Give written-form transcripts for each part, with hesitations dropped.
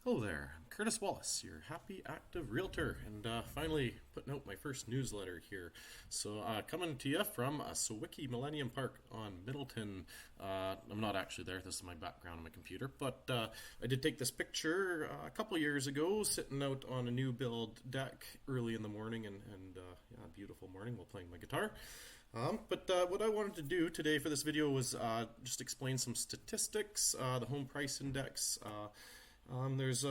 Hello there, I'm Curtis Wallace, your Happy Active Realtor, and finally putting out my first newsletter here. So coming to you from Sewickley Millennium Park on Middleton. I'm not actually there, this is my background on my computer, but I did take this picture a couple years ago, sitting out on a new build deck early in the morning, and yeah, beautiful morning while playing my guitar. But what I wanted to do today for this video was just explain some statistics, the home price index. There's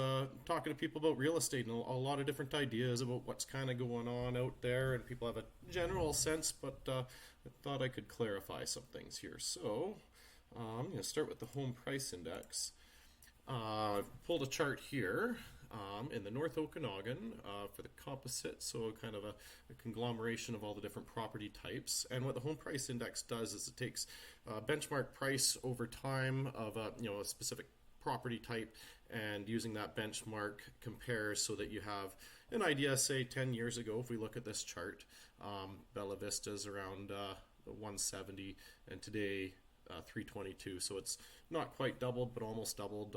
talking to people about real estate and a lot of different ideas about what's kind of going on out there, and people have a general sense, but I thought I could clarify some things here. So I'm going to start with the home price index. I've pulled a chart here in the North Okanagan for the composite, so kind of a conglomeration of all the different property types. And what the home price index does is it takes benchmark price over time of a specific property type, and using that benchmark compares so that you have an idea. Say 10 years ago, if we look at this chart, Bella Vista's around 170, and today 322, so it's not quite doubled but almost doubled,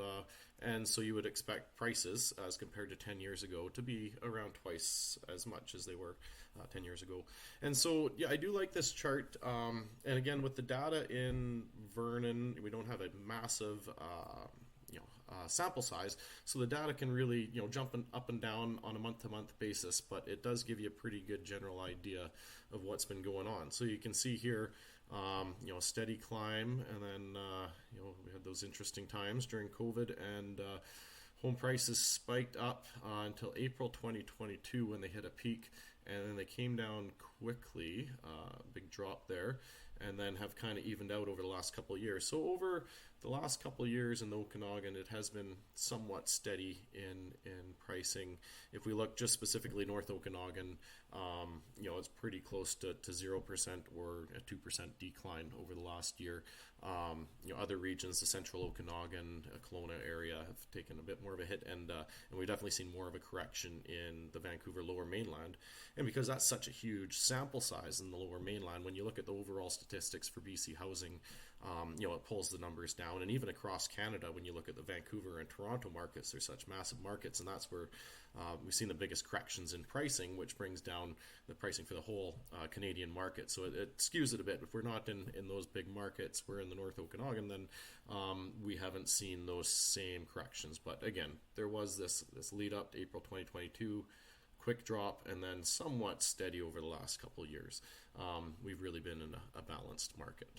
and so you would expect prices as compared to 10 years ago to be around twice as much as they were 10 years ago. And so yeah, I do like this chart, and again, with the data in Vernon, we don't have a massive sample size, so the data can really jump up and down on a month-to-month basis, but it does give you a pretty good general idea of what's been going on. So you can see here, steady climb, and then we had those interesting times during COVID, and home prices spiked up until April 2022 when they hit a peak, and then they came down quickly, big drop there, and then have kind of evened out over the last couple of years. So over the last couple of years in the Okanagan, it has been somewhat steady in pricing. If we look just specifically North Okanagan, it's pretty close to 0% or a 2% decline over the last year. Other regions, the Central Okanagan, Kelowna area, have taken a bit more of a hit, and we've definitely seen more of a correction in the Vancouver Lower Mainland. And because that's such a huge sample size in the Lower Mainland, when you look at the overall statistics for BC housing, it pulls the numbers down. And even across Canada, when you look at the Vancouver and Toronto markets, they're such massive markets, and that's where we've seen the biggest corrections in pricing, which brings down the pricing for the whole Canadian market. So it skews it a bit. If we're not in those big markets, we're in the North Okanagan, then we haven't seen those same corrections. But again, there was this lead up to April 2022, quick drop, and then somewhat steady over the last couple of years. We've really been in a balanced market.